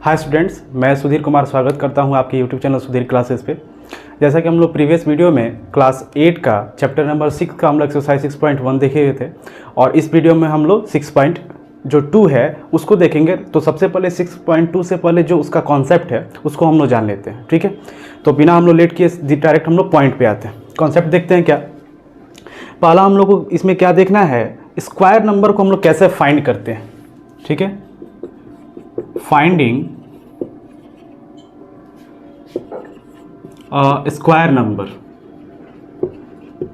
Hi students, मैं सुधीर कुमार स्वागत करता हूं आपके यूट्यूब चैनल सुधीर क्लासेस पे। जैसा कि हम लोग प्रीवियस वीडियो में क्लास 8 का चैप्टर नंबर 6 का हम लोग एक्सरसाइज 6.1 देखे हुए थे और इस वीडियो में हम लोग 6.2 है उसको देखेंगे। तो सबसे पहले 6.2 से पहले जो उसका कॉन्सेप्ट है उसको हम लोग जान लेते हैं, ठीक है। तो बिना हम लोग लेट किए डायरेक्ट हम लोग पॉइंट पे आते हैं। कॉन्सेप्ट देखते हैं क्या। पहला हम लोग को इसमें क्या देखना है, स्क्वायर नंबर को हम लोग कैसे फाइंड करते हैं, ठीक है। फाइंडिंग स्क्वायर नंबर,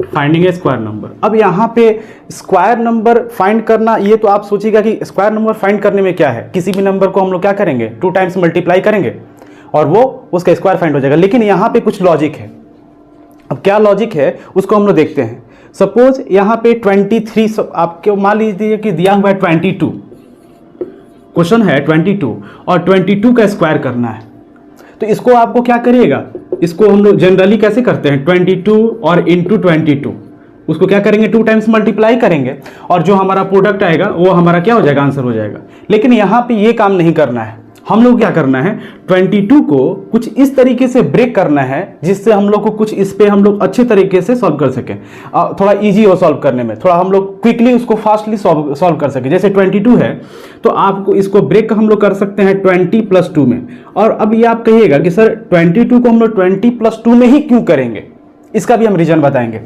फाइंडिंग ए स्क्वायर नंबर। अब यहाँ पे स्क्वायर नंबर फाइंड करना, ये तो आप सोचिएगा कि स्क्वायर नंबर फाइंड करने में क्या है, किसी भी नंबर को हम लोग क्या करेंगे 2 टाइम्स मल्टीप्लाई करेंगे और वो उसका स्क्वायर फाइंड हो जाएगा। लेकिन यहाँ पे कुछ लॉजिक है। अब क्या लॉजिक है उसको हम लोग देखते हैं। सपोज यहाँ पे 23 आपके मान लीजिए कि दिया हुआ है 22, क्वेश्चन है 22 और 22 का स्क्वायर करना है। तो इसको आपको क्या करिएगा, इसको हम लोग जनरली कैसे करते हैं 22 और इंटू 22, उसको क्या करेंगे 2 टाइम्स मल्टीप्लाई करेंगे और जो हमारा प्रोडक्ट आएगा वो हमारा क्या हो जाएगा, आंसर हो जाएगा। लेकिन यहाँ पे ये काम नहीं करना है। हम लोग क्या करना है 22 को कुछ इस तरीके से ब्रेक करना है जिससे हम लोग को कुछ इस पे हम लोग अच्छे तरीके से सॉल्व कर सकें, थोड़ा इजी हो सॉल्व करने में, थोड़ा हम लोग क्विकली उसको फास्टली सॉल्व कर सकें। जैसे 22 है तो आपको इसको ब्रेक हम लोग कर सकते हैं 20 + 2 में। और अब ये आप कहिएगा कि सर 22 को हम लोग 20 + 2 में ही क्यों करेंगे, इसका भी हम रीजन बताएंगे।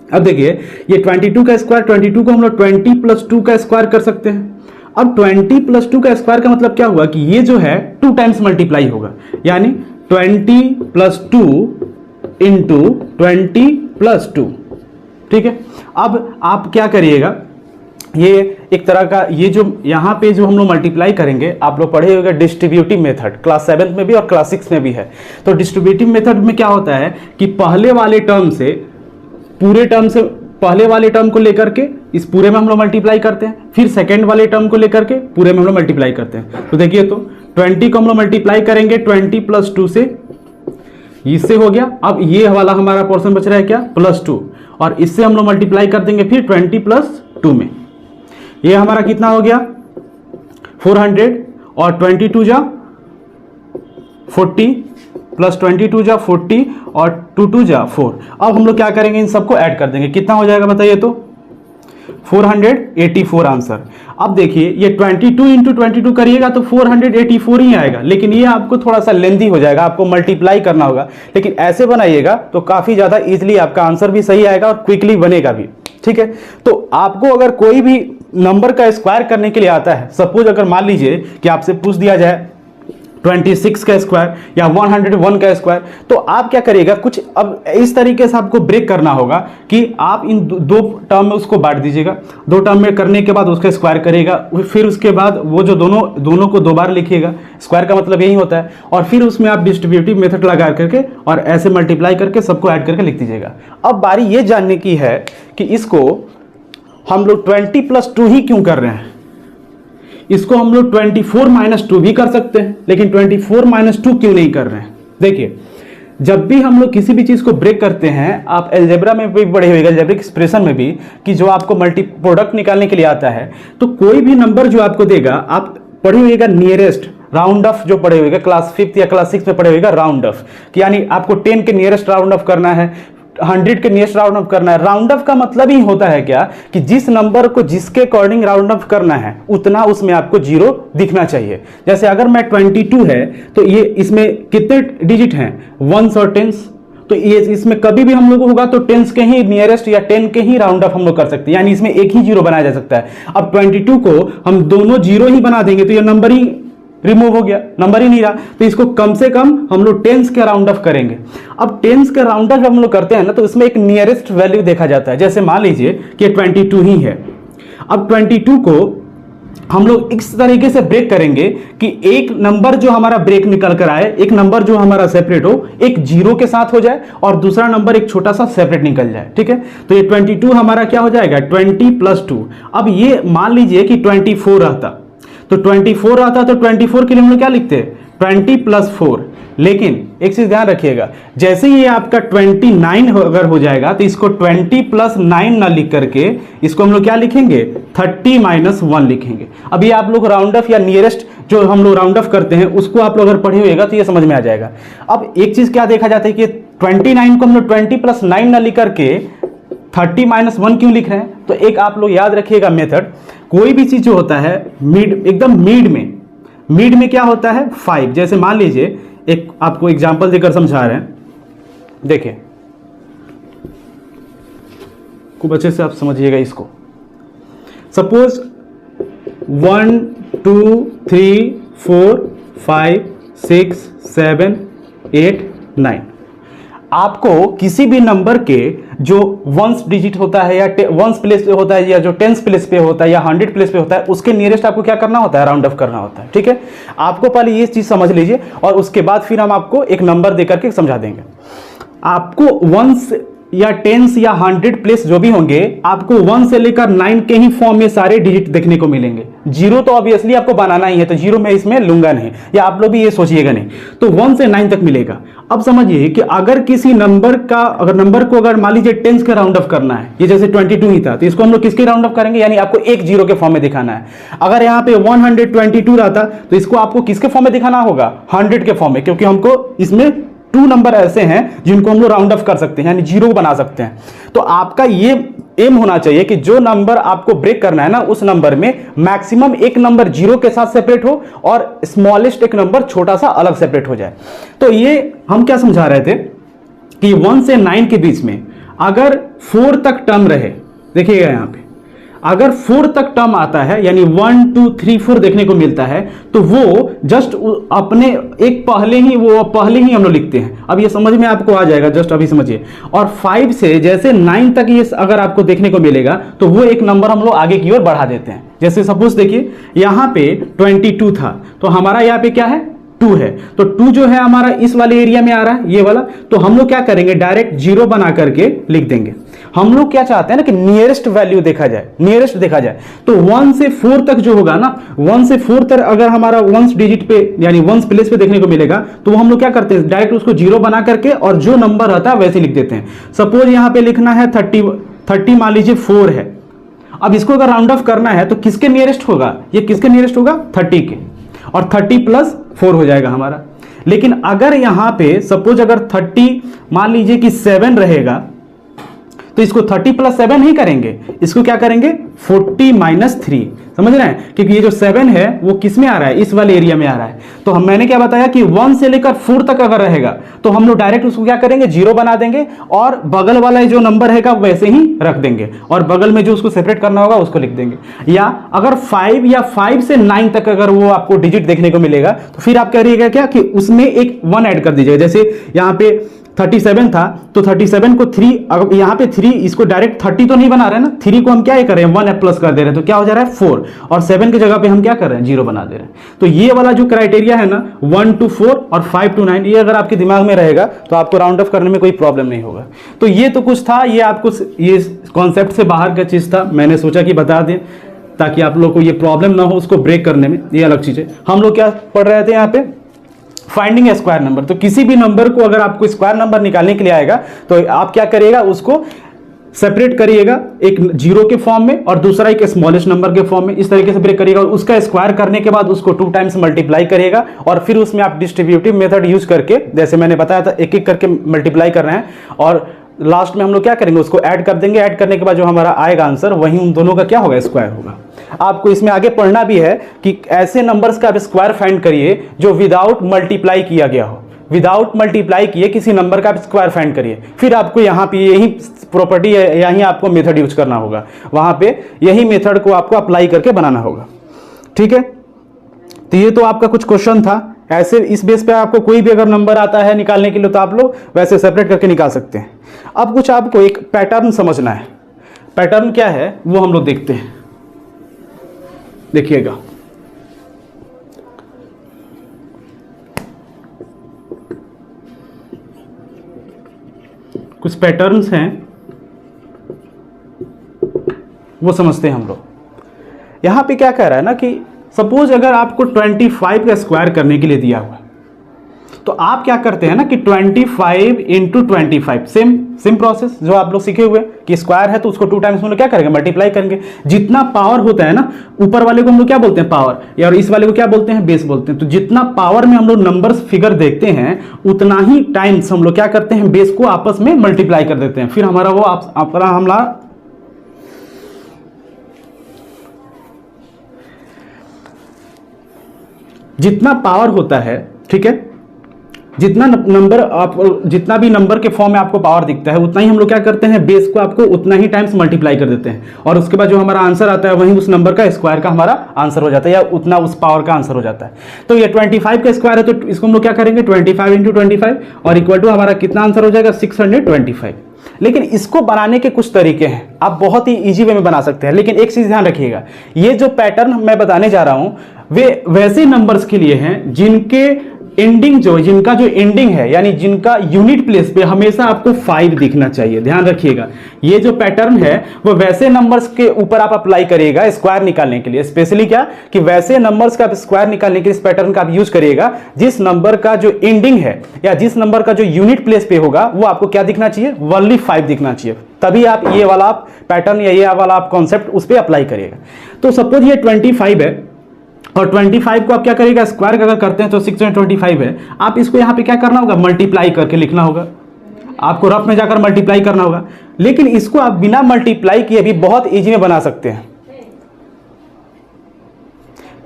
अब देखिए ये 22 का स्क्वायर, 22 को हम लोग 20 + 2 का स्क्वायर कर सकते हैं। अब 20 + 2 का स्क्वायर का मतलब क्या हुआ कि ये जो है 2 टाइम्स मल्टीप्लाई होगा, यानी 20 + 2 इंटू 20 + 2, ठीक है। अब आप क्या करिएगा, ये एक तरह का ये जो यहाँ पे जो हम लोग मल्टीप्लाई करेंगे, आप लोग पढ़े होंगे डिस्ट्रीब्यूटिव मेथड, क्लास 7 में भी और क्लास 6 में भी है। तो डिस्ट्रीब्यूटिव मेथड में क्या होता है कि पहले वाले टर्म से पूरे टर्म से पहले वाले टर्म को लेकर के इस पूरे में हम लोग मल्टीप्लाई करते हैं, फिर सेकेंड वाले टर्म को लेकर के पूरे में हम लोग मल्टीप्लाई करते हैं। तो देखिए तो 20 को हम लोग मल्टीप्लाई करेंगे 20 + 2 से, इससे हो गया। अब ये वाला हमारा पोर्शन बच रहा है क्या +2, और इससे हम लोग मल्टीप्लाई कर देंगे फिर 20 + 2 में। ये हमारा कितना हो गया 400 और 22 जा 40 + 22 जा 40 और 22 जा 4। अब हम लोग क्या करेंगे, इन सबको ऐड कर देंगे। कितना हो जाएगा बताइए तो 484 आंसर। अब देखिए ये 22 इंटू 22 करिएगा तो 484 ही आएगा, लेकिन ये आपको थोड़ा सा लेंथी हो जाएगा, आपको मल्टीप्लाई करना होगा। लेकिन ऐसे बनाइएगा तो काफी ज्यादा इजीली आपका आंसर भी सही आएगा और क्विकली बनेगा भी, ठीक है। तो आपको अगर कोई भी नंबर का स्क्वायर करने के लिए आता है, सपोज अगर मान लीजिए कि आपसे पूछ दिया जाए 26 का स्क्वायर या 101 का स्क्वायर, तो आप क्या करिएगा, कुछ अब इस तरीके से आपको ब्रेक करना होगा कि आप इन दो टर्म में उसको बांट दीजिएगा। 2 टर्म में करने के बाद उसका स्क्वायर करिएगा, फिर उसके बाद वो जो दोनों को 2 बार लिखिएगा, स्क्वायर का मतलब यही होता है। और फिर उसमें आप डिस्ट्रीब्यूटिव मेथड लगा करके और ऐसे मल्टीप्लाई करके सबको ऐड करके लिख दीजिएगा। अब बारी ये जानने की है कि इसको हम लोग 20 + 2 ही क्यों कर रहे हैं। इसको हम लोग 24 - 2 भी कर सकते हैं, लेकिन 24 - 2 क्यों नहीं कर रहे हैं। देखिए जब भी हम लोग किसी भी चीज को ब्रेक करते हैं, आप अलजेब्रा में भी पढ़े होंगे, अलजेब्रिक एक्सप्रेशन में भी, कि जो आपको मल्टी प्रोडक्ट निकालने के लिए आता है, तो कोई भी नंबर जो आपको देगा, आप पढ़े होइएगा नियरेस्ट राउंड ऑफ, जो पढ़े होइएगा क्लास 5 या क्लास 6 में पढ़े होइएगा राउंड ऑफ, यानी आपको 10 के नियरेस्ट राउंड ऑफ करना है, 100 के नियरेस्ट राउंड ऑफ करना है। राउंड ऑफ का मतलब ही होता है क्या कि जिस नंबर को जिसके अकॉर्डिंग राउंड ऑफ करना है उतना उसमें आपको 0 दिखना चाहिए। जैसे अगर मैं 22 है तो ये इसमें कितने डिजिट हैं 1s और 10s, तो ये इसमें कभी भी हम लोग होगा तो 10s के ही नियरेस्ट या 10 के ही राउंड ऑफ हम लोग कर सकते हैं, यानी इसमें एक ही 0 बनाया जा सकता है। अब 22 को हम दोनों 0 ही बना देंगे तो ये नंबर ही रिमूव हो गया, नंबर ही नहीं रहा। तो इसको कम से कम हम लोग 10s के राउंड ऑफ करेंगे। अब 10s के राउंड ऑफ जब हम लोग करते हैं ना, तो इसमें एक नियरेस्ट वैल्यू देखा जाता है। जैसे मान लीजिए कि 22 ही है। अब 22 को हम लोग इस तरीके से ब्रेक करेंगे कि एक नंबर जो हमारा ब्रेक निकल कर आए, एक नंबर जो हमारा सेपरेट हो, एक 0 के साथ हो जाए और दूसरा नंबर एक छोटा सा सेपरेट निकल जाए, ठीक है। तो ये 22 हमारा क्या हो जाएगा 20 + 2। अब ये मान लीजिए कि 24 रहता, तो 24 आता तो 24 के लिए हम लोग क्या लिखते हैं 20 + 4, लेकिन एक चीज ध्यान रखिएगा, जैसे ये आपका 29 अगर हो जाएगा तो इसको 20 + 9 ना लिख करके इसको हम लोग क्या लिखेंगे, 30 - 1 लिखेंगे। अभी आप लोग राउंड ऑफ या नियरेस्ट जो हम लोग राउंड ऑफ करते हैं उसको आप लोग अगर पढ़े होगा तो ये समझ में आ जाएगा। अब एक चीज क्या देखा जाता है कि 29 को हम लोग 20 + 9 ना लिख करके 30 - 1 क्यों लिख रहे हैं, तो एक आप लोग याद रखिएगा मेथड, कोई भी चीज जो होता है मिड, एकदम मिड में क्या होता है 5। जैसे मान लीजिए एक आपको एग्जांपल देकर समझा रहे हैं, देखिए खूब अच्छे से आप समझिएगा इसको। सपोज 1 2 3 4 5 6 7 8 9, आपको किसी भी नंबर के जो वंस डिजिट होता है या वंस प्लेस पे होता है या जो टेंस प्लेस पे होता है या 100 प्लेस पे होता है, उसके नियरेस्ट आपको क्या करना होता है, राउंड ऑफ करना होता है। ठीक है, आपको पहले ये चीज समझ लीजिए और उसके बाद फिर हम आपको एक नंबर देकर के समझा देंगे। आपको वंस या टेंस या 100 प्लेस जो भी होंगे, आपको 1 से लेकर 9 के ही फॉर्म में सारे डिजिट देखने को मिलेंगे। जीरो तो ऑब्वियसली आपको बनाना ही है, तो जीरो में इसमें लूंगा नहीं, या आप लोग भी ये सोचिएगा नहीं, तो 1 से 9 तक मिलेगा। अब समझिए कि अगर किसी नंबर का, अगर नंबर को अगर मान लीजिए टेंस के राउंड ऑफ करना है, ये जैसे 22 ही था, तो इसको हम लोग किसके राउंड ऑफ करेंगे, यानी आपको एक जीरो के फॉर्म में दिखाना है। अगर यहाँ पे 122 रहता तो इसको आपको किसके फॉर्म में दिखाना होगा, 100 के फॉर्म में, क्योंकि हमको इसमें 2 नंबर ऐसे हैं जिनको हम लोग राउंड ऑफ कर सकते हैं, यानी जीरो बना सकते हैं। तो आपका ये एम होना चाहिए कि जो नंबर आपको ब्रेक करना है ना, उस नंबर में मैक्सिमम एक नंबर जीरो के साथ सेपरेट हो और स्मॉलेस्ट एक नंबर छोटा सा अलग सेपरेट हो जाए। तो ये हम क्या समझा रहे थे कि 1 से 9 के बीच में अगर 4 तक टर्म रहे, देखिएगा यहां पे अगर 4 तक टर्म आता है, यानी 1 2 3 4 देखने को मिलता है, तो वो जस्ट अपने एक पहले ही हम लोग लिखते हैं। अब ये समझ में आपको आ जाएगा, जस्ट अभी समझिए। और 5 से जैसे 9 तक ये अगर आपको देखने को मिलेगा तो वो एक नंबर हम लोग आगे की ओर बढ़ा देते हैं। जैसे सपोज देखिए यहां पे 22 था, तो हमारा यहाँ पे क्या है, 2 है, तो 2 जो है हमारा इस वाले एरिया में आ रहा है, ये वाला, तो हम लोग क्या करेंगे, डायरेक्ट जीरो बना करके लिख देंगे। हम लोग क्या चाहते हैं ना कि नियरेस्ट वैल्यू देखा जाए, नियरेस्ट देखा जाए। तो 1 से 4 तक जो होगा ना, 1 से 4 तक अगर हमारा वंस डिजिट पे यानी वंस प्लेस पे देखने को मिलेगा, तो वो हम लोग क्या करते हैं, डायरेक्ट उसको जीरो बना करके और जो नंबर रहता है वैसे लिख देते हैं। सपोज यहां पे लिखना है 30 मान लीजिए 4 है। अब इसको अगर राउंड ऑफ करना है तो किसके नियरेस्ट होगा, ये किसके नियरेस्ट होगा, 30 के, और 30 + 4 हो जाएगा हमारा। लेकिन अगर यहां पे सपोज अगर 30 मान लीजिए कि 7 रहेगा, तो इसको 30 + 7 नहीं करेंगे, इसको क्या करेंगे, 40 - 3। समझ रहे हैं, क्योंकि ये जो 7 है वो किस में आ रहा है, इस वाले एरिया में आ रहा है। तो मैंने क्या बताया कि 1 से लेकर 4 तक अगर रहेगा तो हम लोग डायरेक्ट उसको क्या करेंगे, जीरो बना देंगे और बगल वाला जो नंबर है वैसे ही रख देंगे और बगल में जो उसको सेपरेट करना होगा उसको लिख देंगे। या अगर 5 या 5 से 9 तक अगर वो आपको डिजिट देखने को मिलेगा, तो फिर आप करिएगा क्या कि उसमें एक 1 ऐड कर दीजिएगा। जैसे यहाँ पे 37 था, तो 37 को 3, अगर यहाँ पे 3, इसको डायरेक्ट 30 तो नहीं बना रहे हैं ना, 3 को हम क्या कर रहे हैं, 1 प्लस कर दे रहे हैं, तो क्या हो जा रहा है 4, और 7 की जगह पे हम क्या कर रहे हैं, जीरो बना दे रहे हैं। तो ये वाला जो क्राइटेरिया है ना, 1 to 4 और 5 to 9, ये अगर आपके दिमाग में रहेगा तो आपको राउंड ऑफ करने में कोई प्रॉब्लम नहीं होगा। तो ये तो कुछ था, ये आपको ये कॉन्सेप्ट से बाहर का चीज था, मैंने सोचा कि बता दें ताकि आप लोग को ये प्रॉब्लम ना हो उसको ब्रेक करने में। ये अलग चीज है। हम लोग क्या पढ़ रहे थे यहाँ पे, फाइंडिंग ए स्क्वायर नंबर। तो किसी भी नंबर को अगर आपको स्क्वायर नंबर निकालने के लिए आएगा तो आप क्या करिएगा, उसको सेपरेट करिएगा, एक जीरो के फॉर्म में और दूसरा एक स्मॉलेस्ट नंबर के फॉर्म में, इस तरीके से ब्रेक करिएगा और उसका स्क्वायर करने के बाद उसको 2 टाइम्स मल्टीप्लाई करिएगा और फिर उसमें आप डिस्ट्रीब्यूटिव मेथड यूज करके, जैसे मैंने बताया था, एक एक करके मल्टीप्लाई कर रहे हैं और लास्ट में हम लोग क्या करेंगे, उसको ऐड कर देंगे। ऐड करने के बाद जो हमारा आएगा आंसर, वही उन दोनों का क्या होगा, स्क्वायर होगा। आपको इसमें आगे पढ़ना भी है कि ऐसे नंबर्स का आप स्क्वायर फाइंड करिए जो विदाउट मल्टीप्लाई किया गया हो, विदाउट मल्टीप्लाई किए किसी नंबर का आप स्क्वायर फाइंड करिए। फिर आपको यहाँ पे यही प्रॉपर्टी है, यही आपको मेथड यूज करना होगा, वहां पे यही मेथड को आपको अप्लाई करके बनाना होगा। ठीक है, तो ये तो आपका कुछ क्वेश्चन था। ऐसे इस बेस पे आपको कोई भी अगर नंबर आता है निकालने के लिए तो आप लोग वैसे सेपरेट करके निकाल सकते हैं। अब कुछ आपको एक पैटर्न समझना है। पैटर्न क्या है वो हम लोग देखते हैं, देखिएगा। कुछ पैटर्न्स हैं वो समझते हैं हम लोग। यहां पे क्या कह रहा है ना कि सपोज अगर आपको 25 का स्क्वायर करने के लिए दिया हुआ, तो आप क्या करते हैं ना कि 25 इंटू 25, सेम प्रोसेस जो आप लोग सीखे हुए कि स्क्वायर है तो उसको 2 टाइम्स हम लोग क्या करेंगे, मल्टीप्लाई करेंगे। जितना पावर होता है ना, ऊपर वाले को हम लोग क्या बोलते हैं, पावर, और इस वाले को क्या बोलते हैं, बेस बोलते हैं। तो जितना पावर में हम लोग नंबर्स फिगर देखते हैं उतना ही टाइम्स हम लोग क्या करते हैं, बेस को आपस में मल्टीप्लाई कर देते हैं। फिर हमारा वो अपना हमला जितना पावर होता है, ठीक है, जितना नंबर आप जितना भी नंबर के फॉर्म में आपको पावर दिखता है उतना ही हम लोग क्या करते हैं, बेस को आपको उतना ही टाइम्स मल्टीप्लाई कर देते हैं, और उसके बाद जो हमारा आंसर आता है वही उस नंबर का स्क्वायर का हमारा आंसर हो जाता है, या उतना उस पावर का आंसर हो जाता है। तो ये 25 का स्क्वायर है तो इसको हम लोग क्या करेंगे, 25 इंटू 25 और इक्वल टू हमारा कितना आंसर हो जाएगा, 625। लेकिन इसको बनाने के कुछ तरीके हैं, आप बहुत ही इजी वे में बना सकते हैं। लेकिन एक चीज ध्यान रखिएगा, ये जो पैटर्न मैं बताने जा रहा हूं वे वैसे नंबर्स के लिए हैं जिनके एंडिंग जिनका जो एंडिंग है, यानी जिनका यूनिट प्लेस पे हमेशा आपको 5 दिखना चाहिए। ध्यान रखिएगा, ये जो पैटर्न है वो वैसे नंबर्स के ऊपर आप अप्लाई करिएगा स्क्वायर निकालने के लिए। स्पेशली क्या कि वैसे नंबर्स का स्क्वायर निकालने के लिए इस पैटर्न का आप यूज करिएगा जिस नंबर का जो एंडिंग है या जिस नंबर का जो यूनिट प्लेस पे होगा वो आपको क्या दिखना चाहिए, ओनली 5 दिखना चाहिए। तभी आप ये वाला पैटर्न या ये वाला आप कॉन्सेप्ट उस पर अप्लाई करिएगा। तो सपोज ये 25 है और 25 को आप क्या करिएगा, स्क्वायर अगर करते हैं तो 625 है, आप इसको यहां पे क्या करना होगा, मल्टीप्लाई करके लिखना होगा। आपको रफ में जाकर मल्टीप्लाई करना होगा। लेकिन इसको आप बिना मल्टीप्लाई किए भी बहुत इजी में बना सकते हैं।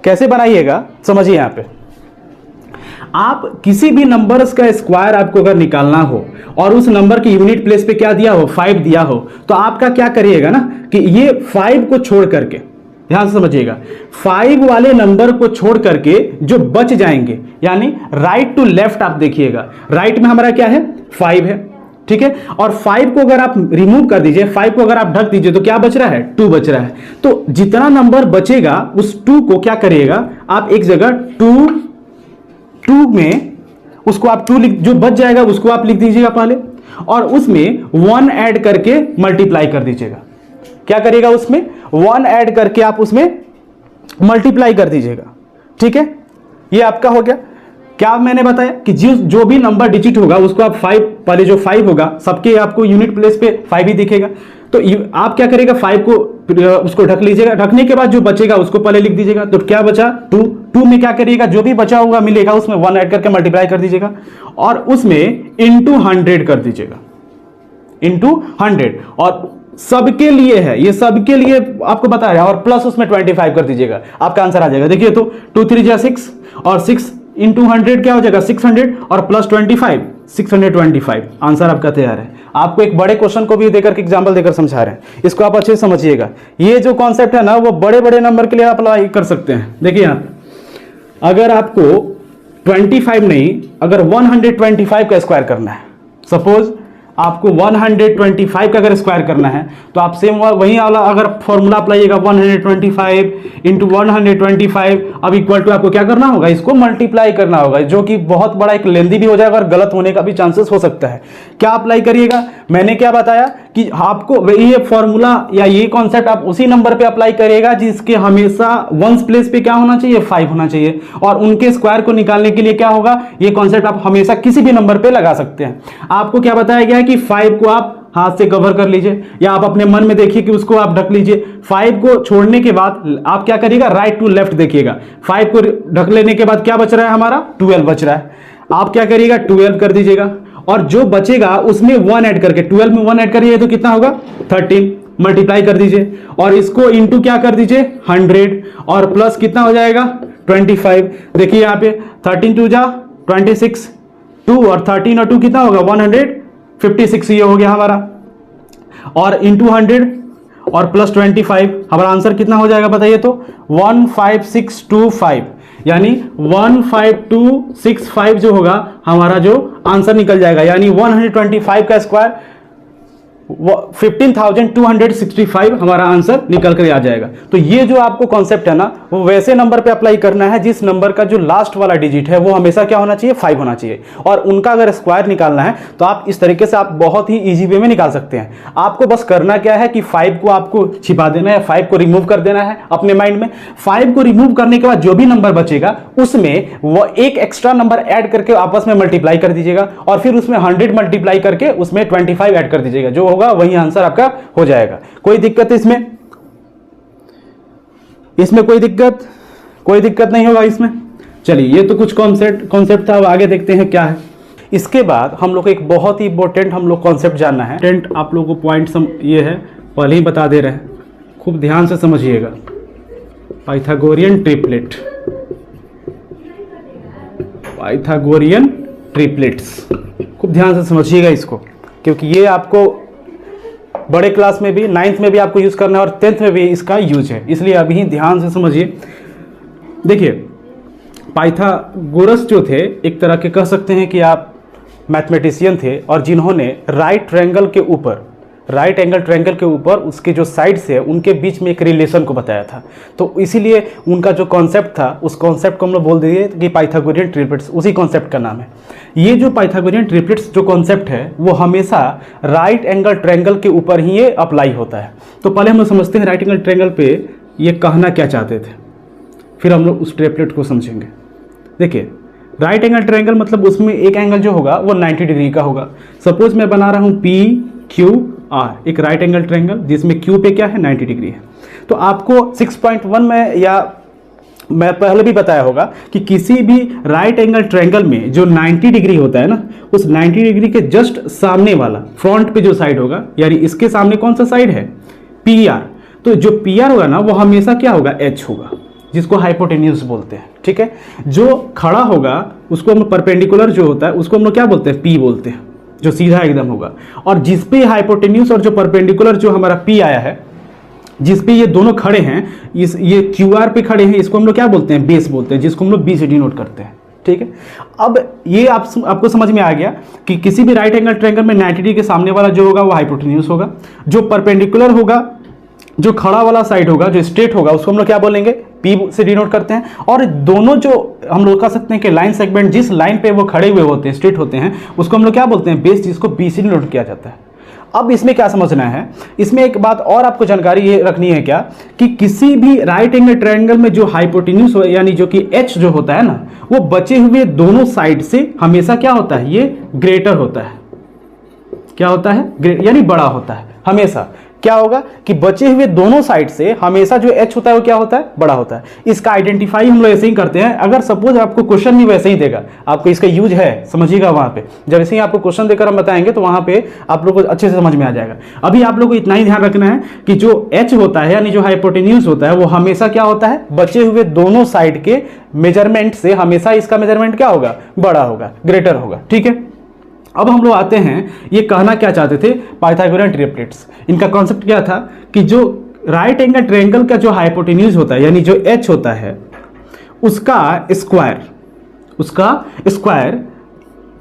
कैसे बनाइएगा समझिए, यहां पे आप किसी भी नंबर्स का स्क्वायर आपको अगर निकालना हो और उस नंबर की यूनिट प्लेस पे क्या दिया हो, 5 दिया हो, तो आपका क्या करिएगा ना कि ये 5 को छोड़ करके, ध्यान से समझिएगा, 5 वाले नंबर को छोड़ करके जो बच जाएंगे, यानी राइट टू लेफ्ट आप देखिएगा, राइट में हमारा क्या है, 5 है, ठीक है, और 5 को अगर आप रिमूव कर दीजिए, 5 को अगर आप ढक दीजिए तो क्या बच रहा है, 2 बच रहा है। तो जितना नंबर बचेगा उस 2 को क्या करिएगा आप एक जगह 2 में उसको आप 2 जो बच जाएगा उसको आप लिख दीजिएगा पहले, और उसमें 1 ऐड करके मल्टीप्लाई कर दीजिएगा। क्या करिएगा, उसमें 1 ऐड करके आप उसमें मल्टीप्लाई कर दीजिएगा, ठीक है। ये आपका हो गया। क्या मैंने बताया कि जो भी नंबर डिजिट होगा उसको आप 5, पहले जो 5 होगा सबके आपको यूनिट प्लेस पे 5 ही दिखेगा। तो आप क्या करेगा, 5 को उसको ढक लीजिएगा, ढकने के बाद जो बचेगा उसको पहले लिख दीजिएगा। तो क्या बचा, 2 में क्या करिएगा, जो भी बचा होगा मिलेगा उसमें 1 ऐड करके मल्टीप्लाई कर दीजिएगा, और उसमें इंटू 100 कर दीजिएगा, इंटू 100। और सबके लिए है, ये सबके लिए आपको बता रहा है, और प्लस उसमें 25 कर दीजिएगा, आपका आंसर आ जाएगा। देखिए तो 2 3 जा 6 और 6 इंटू 100 क्या हो जाएगा, 600 और प्लस 25 625। आंसर आपका तैयार है। आपको एक बड़े क्वेश्चन को भी देकर के एग्जांपल देकर समझा रहे हैं, इसको आप अच्छे से समझिएगा। ये जो कॉन्सेप्ट है ना वो बड़े बड़े नंबर के लिए आप अप्लाई कर सकते हैं। देखिए यहाँ अगर आपको 25 नहीं, अगर 125 का स्क्वायर करना है, सपोज आपको 125 का अगर स्क्वायर करना है तो आप सेम वही वाला अगर फॉर्मूला अप्लाइएगा, 125 इंटू 125, अब इक्वल टू आपको क्या करना होगा, इसको मल्टीप्लाई करना होगा, जो कि बहुत बड़ा एक लेंदी भी हो जाएगा और गलत होने का भी चांसेस हो सकता है। क्या अप्लाई करिएगा, मैंने क्या बताया कि आपको ये फॉर्मूला या ये कॉन्सेप्ट आप उसी नंबर पे अप्लाई करिएगा जिसके हमेशा वंस प्लेस पे क्या होना चाहिए, 5 होना चाहिए, और उनके स्क्वायर को निकालने के लिए क्या होगा, ये कॉन्सेप्ट आप हमेशा किसी भी नंबर पे लगा सकते हैं। आपको क्या बताया गया है कि 5 को आप हाथ से कवर कर लीजिए, या आप अपने मन में देखिए कि उसको आप ढक लीजिए। 5 को छोड़ने के बाद आप क्या करिएगा, राइट टू लेफ्ट देखिएगा। 5 को ढक लेने के बाद क्या बच रहा है, हमारा 12 बच रहा है। आप क्या करिएगा, 12 कर दीजिएगा, और जो बचेगा उसमें 1 ऐड करके, 12 में 1 ऐड करिए तो कितना होगा, 13, मल्टीप्लाई कर दीजिए, और इसको इंटू क्या कर दीजिए, 100, और प्लस कितना हो जाएगा, 25। देखिए यहाँ पे 13 2 जा 26, 2 और 13 और 2 कितना होगा, 156, ये हो गया हमारा, और इंटू 100 और प्लस 25, हमारा आंसर कितना हो जाएगा बताइए तो, 15625, यानी 15265 जो होगा हमारा जो आंसर निकल जाएगा। यानी 125 का स्क्वायर 15,265 हमारा आंसर निकल कर आ जाएगा। तो ये जो आपको कॉन्सेप्ट है ना, वो वैसे नंबर पे अप्लाई करना है जिस नंबर का जो लास्ट वाला डिजिट है वो हमेशा क्या होना चाहिए, 5 होना चाहिए। और उनका अगर स्क्वायर निकालना है तो आप इस तरीके से आप बहुत ही इजी वे में निकाल सकते हैं। आपको बस करना क्या है कि 5 को आपको छिपा देना है, 5 को रिमूव कर देना है अपने माइंड में। 5 को रिमूव करने के बाद जो भी नंबर बचेगा उसमें वो एक एक्स्ट्रा नंबर ऐड करके आपस में मल्टीप्लाई कर दीजिएगा और फिर उसमें 100 मल्टीप्लाई करके उसमें 25 ऐड कर दीजिएगा। जो होगा वही आंसर आपका हो जाएगा। कोई दिक्कत इसमें कोई दिक्कत नहीं होगा इसमें। चलिए, ये तो कुछ कॉन्सेप्ट था। अब आगे देखते हैं क्या है। इसके बाद हम लोग को एक बहुत ही इंपॉर्टेंट हम लोग कॉन्सेप्ट जानना है। आप लोगों को पॉइंट ये है, पहले ही बता दे रहे हैं, खूब ध्यान से समझिएगा। पाइथागोरियन ट्रिपलेट्स खूब ध्यान से समझिएगा इसको, क्योंकि ये आपको बड़े क्लास में भी, 9th में भी आपको यूज करना है और 10th में भी इसका यूज है, इसलिए अभी ध्यान से समझिए। देखिए, पाइथागोरस जो थे एक तरह के कह सकते हैं कि आप मैथमेटिशियन थे, और जिन्होंने राइट एंगल ट्रायंगल के ऊपर उसके जो साइड्स है उनके बीच में एक रिलेशन को बताया था। तो इसीलिए उनका जो कॉन्सेप्ट था उस कॉन्सेप्ट को हम लोग बोल दिए कि पाइथागोरियन ट्रिपलेट्स, उसी कॉन्सेप्ट का नाम है। ये जो पाइथागोरियन ट्रिपलेट्स जो कॉन्सेप्ट है वो हमेशा राइट एंगल ट्रायंगल के ऊपर ही ये अप्लाई होता है। तो पहले हम लोग समझते हैं राइट एंगल ट्रायंगल पे ये कहना क्या चाहते थे, फिर हम लोग उस ट्रिपलेट को समझेंगे। देखिए, राइट एंगल ट्रायंगल मतलब उसमें एक एंगल जो होगा वो 90 डिग्री का होगा। सपोज मैं बना रहा हूँ PQR, एक राइट एंगल ट्रायंगल जिसमें Q पे क्या है, 90 डिग्री है। तो आपको 6.1 में या मैं पहले भी बताया होगा कि किसी भी राइट एंगल ट्रायंगल में जो 90 डिग्री होता है ना, उस 90 डिग्री के जस्ट सामने वाला फ्रंट पे जो साइड होगा, यानी इसके सामने कौन सा साइड है, PR। तो जो PR होगा ना वो हमेशा क्या होगा, H होगा, जिसको हाइपोटेन्यूज बोलते हैं। ठीक है, जो खड़ा होगा उसको हम परपेंडिकुलर जो होता है उसको हम लोग क्या बोलते हैं, P बोलते हैं, जो सीधा एकदम होगा। और जिसपे हाइपोटेन्यूज और जो परपेंडिकुलर जो हमारा P आया है, जिसपे ये दोनों खड़े हैं, ये QR पे खड़े हैं, इसको हम लोग क्या बोलते हैं, बेस बोलते हैं, जिसको हम लोग B से डिनोट करते हैं। ठीक है, अब ये आपको समझ में आ गया कि किसी भी राइट एंगल ट्रायंगल में 90 डिग्री के सामने वाला जो होगा वो हाइपोटेन्यूज होगा, जो परपेंडिकुलर होगा, जो खड़ा वाला साइड होगा, जो स्ट्रेट होगा, उसको हम लोग क्या बोलेंगे, P से डिनोट करते हैं। और दोनों जो हम लोग कह सकते हैं कि लाइन सेगमेंट जिस लाइन पे वो खड़े हुए होते हैं, स्ट्रेट होते हैं, उसको हम लोग क्या बोलते हैं, बेस, जिसको B से डिनोट किया जाता है। अब इसमें क्या समझना है, इसमें एक बात और आपको जानकारी ये रखनी है क्या, कि किसी भी राइट एंगल ट्रायंगल में जो हाइपोटेन्यूज यानी जो कि H जो होता है ना, वो बचे हुए दोनों साइड से हमेशा क्या होता है, ये ग्रेटर होता है। क्या होता है, यानी बड़ा होता है। हमेशा क्या होगा कि बचे हुए दोनों साइड से हमेशा जो H होता है वो क्या होता है, बड़ा होता है। इसका आइडेंटिफाई हम लोग ऐसे ही करते हैं। अगर सपोज आपको क्वेश्चन भी वैसे ही देगा, आपको इसका यूज है, समझिएगा वहां पे, जब ऐसे ही आपको क्वेश्चन देकर हम बताएंगे तो वहां पे आप लोग को अच्छे से समझ में आ जाएगा। अभी आप लोग को इतना ही ध्यान रखना है कि जो H होता है यानी जो हाइपोटेन्यूज होता है वो हमेशा क्या होता है, बचे हुए दोनों साइड के मेजरमेंट से हमेशा इसका मेजरमेंट क्या होगा, बड़ा होगा, ग्रेटर होगा। ठीक है, अब हम लोग आते हैं, ये कहना क्या चाहते थे पाइथागोरियन ट्रिपलेट्स। इनका कॉन्सेप्ट क्या था कि जो राइट एंगल ट्रायंगल का जो हाइपोटेन्यूज होता है यानी जो H होता है उसका स्क्वायर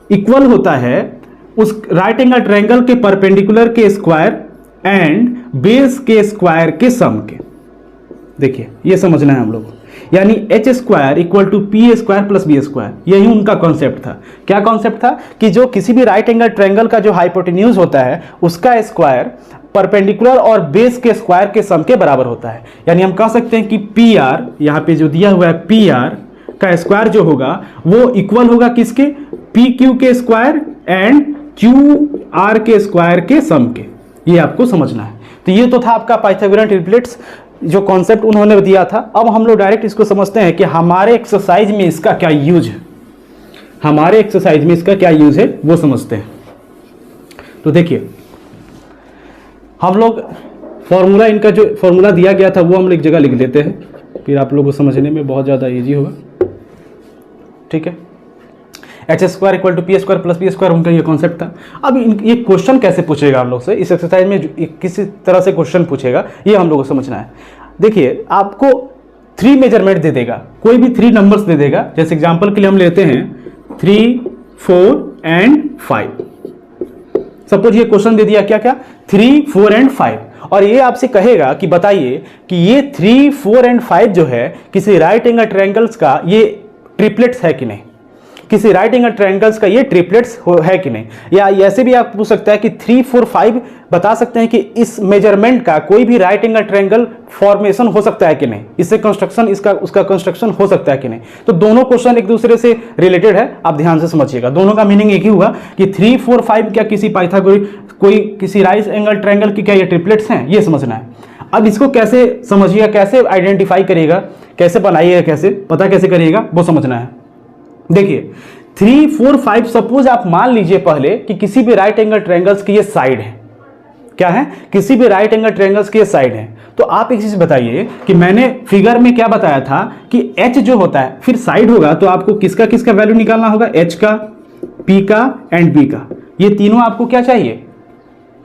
इक्वल होता है उस राइट एंगल ट्रायंगल के परपेंडिकुलर के स्क्वायर एंड बेस के स्क्वायर के सम के। देखिए, ये समझना है हम लोग, यानी H square equal to P square plus B square, यही उनका कॉन्सेप्ट था। क्या कॉन्सेप्ट था कि जो किसी भी राइट एंगल ट्रायंगल का जो हाइपोटेन्यूज होता है उसका स्क्वायर परपेंडिकुलर और बेस के स्क्वायर के सम के बराबर होता है। यानी हम कह सकते हैं कि PR, यहाँ पे जो दिया हुआ है PR का स्क्वायर जो होगा वो इक्वल होगा किसके, PQ के स्क्वायर एंड QR के स्क्वायर के सम के। ये आपको समझना है। तो ये तो था आपका पाइथागोरियन ट्रिपलेट्स जो कॉन्सेप्ट उन्होंने दिया था। अब हम लोग डायरेक्ट इसको समझते हैं कि हमारे एक्सरसाइज में इसका क्या यूज है, हमारे एक्सरसाइज में इसका क्या यूज है वो समझते हैं। तो देखिए, हम लोग फॉर्मूला, इनका जो फॉर्मूला दिया गया था वो हम लोग एक जगह लिख लेते हैं, फिर आप लोगों को समझने में बहुत ज़्यादा ईजी होगा। ठीक है, H square equal to P square plus B square, उनका ये कॉन्सेप्ट था। अब ये क्वेश्चन कैसे पूछेगा हम लोग से, इस एक्सरसाइज में किसी तरह से क्वेश्चन पूछेगा, ये हम लोग को समझना है। देखिए, आपको 3 मेजरमेंट दे देगा, कोई भी 3 नंबर्स दे देगा। जैसे एग्जांपल के लिए हम लेते हैं 3, 4 एंड 5। सपोज ये क्वेश्चन दे दिया क्या क्या 3, 4 एंड 5, और ये आपसे कहेगा कि बताइए कि ये 3, 4 एंड 5 जो है किसी राइट एंगल ट्रायंगल्स का ये ट्रिपलेट्स है कि नहीं, किसी राइट एंगल ट्रायंगल्स का ये ट्रिपलेट्स है कि नहीं। या ऐसे भी आप पूछ सकते हैं कि 3, 4, 5 बता सकते हैं कि इस मेजरमेंट का कोई भी राइट एंगल ट्रायंगल फॉर्मेशन हो सकता है कि नहीं, इससे कंस्ट्रक्शन इसका उसका कंस्ट्रक्शन हो सकता है कि नहीं। तो दोनों क्वेश्चन एक दूसरे से रिलेटेड है, आप ध्यान से समझिएगा। दोनों का मीनिंग एक ही हुआ कि 3, 4, 5 क्या किसी पाइथागोरस कोई किसी राइट एंगल ट्रायंगल की क्या ये ट्रिपलेट्स हैं, ये समझना है। अब इसको कैसे समझिएगा, कैसे आइडेंटिफाई करिएगा, कैसे बनाइएगा, कैसे पता कैसे करिएगा, वो समझना है। देखिए 3, 4, 5 सपोज आप मान लीजिए पहले कि किसी भी राइट एंगल ट्रायंगल्स की ये साइड है, क्या है, किसी भी राइट एंगल ट्रायंगल्स की ये साइड है। तो आप एक चीज बताइए कि मैंने फिगर में क्या बताया था कि h जो होता है फिर साइड होगा तो आपको किसका किसका वैल्यू निकालना होगा, h का, p का एंड b का, ये तीनों आपको क्या चाहिए,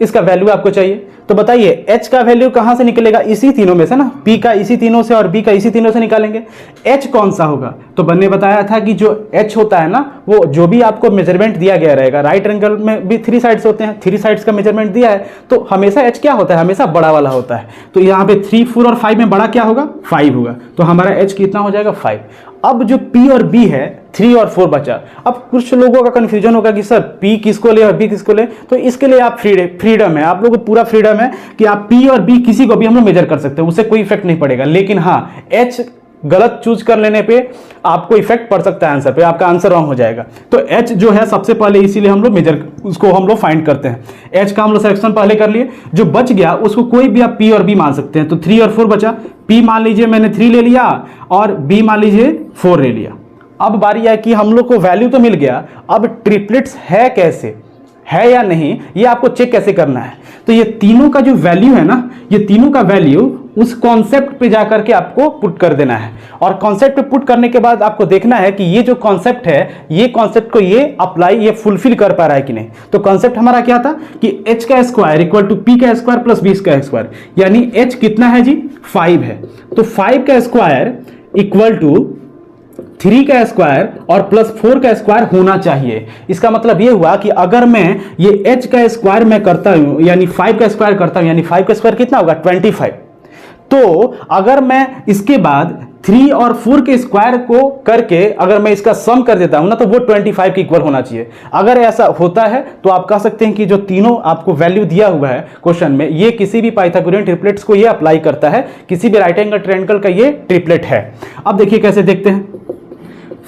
इसका वैल्यू आपको चाहिए। तो बताइए h का वैल्यू कहां से निकलेगा, इसी तीनों में से ना, p का इसी तीनों से और b का इसी तीनों से निकालेंगे। h कौन सा होगा, तो मैंने बताया था कि जो h होता है ना वो जो भी आपको मेजरमेंट दिया गया रहेगा, राइट एंगल में भी 3 साइड्स होते हैं, 3 साइड्स का मेजरमेंट दिया है तो हमेशा h क्या होता है, हमेशा बड़ा वाला होता है। तो यहाँ पे 3, 4 और 5 में बड़ा क्या होगा, 5 होगा, तो हमारा h कितना हो जाएगा 5। अब जो p और b है 3 और 4 बचा। अब कुछ लोगों का कंफ्यूजन होगा कि सर p किसको ले और b किसको ले, तो इसके लिए आप फ्रीडम है, आप लोगों को पूरा फ्रीडम है कि आप p और b किसी को भी हम लोग मेजर कर सकते हैं, उससे कोई इफेक्ट नहीं पड़ेगा। लेकिन हाँ h गलत चूज कर लेने पे आपको इफेक्ट पड़ सकता है आंसर पे, आपका आंसर रॉन्ग हो जाएगा। तो h जो है सबसे पहले इसीलिए हम लोग मेजर उसको हम लोग फाइंड करते हैं। h का हम लोग सिलेक्शन पहले कर लिए, जो बच गया उसको कोई भी आप p और b मान सकते हैं। तो 3 और 4 बचा, p मान लीजिए मैंने 3 ले लिया और b मान लीजिए 4 ले लिया। अब बारी है कि हम लोग को वैल्यू तो मिल गया, अब ट्रिपलेट्स है कैसे, है या नहीं, ये आपको चेक कैसे करना है। तो ये तीनों का जो वैल्यू है ना, ये तीनों का वैल्यू उस कॉन्सेप्ट पे जाकर के आपको पुट कर देना है, और कॉन्सेप्ट पे पुट करने के बाद आपको देखना है कि ये जो कॉन्सेप्ट है, ये कॉन्सेप्ट को ये अप्लाई, ये फुलफिल कर पा रहा है कि नहीं। तो कॉन्सेप्ट हमारा क्या था कि h का स्क्वायर इक्वल टू p का स्क्वायर प्लस b का स्क्वायर, यानी h कितना है जी 5 है, तो 5 का स्क्वायर इक्वल टू 3 का स्क्वायर और प्लस 4 का स्क्वायर होना चाहिए। इसका मतलब ये हुआ कि अगर मैं ये h का स्क्वायर मैं करता हूं यानी 5 का स्क्वायर करता हूं, यानी 5 का स्क्वायर कितना होगा 25। तो अगर मैं इसके बाद 3 और 4 के स्क्वायर को करके अगर मैं इसका सम कर देता हूं ना, तो वो 25 के इक्वल होना चाहिए। अगर ऐसा होता है तो आप कह सकते हैं कि जो तीनों आपको वैल्यू दिया हुआ है क्वेश्चन में, ये किसी भी पाइथागोरियन ट्रिपलेट्स को ये अप्लाई करता है, किसी भी राइट एंगल ट्रायंगल का ये ट्रिपलेट है। अब देखिए कैसे देखते हैं,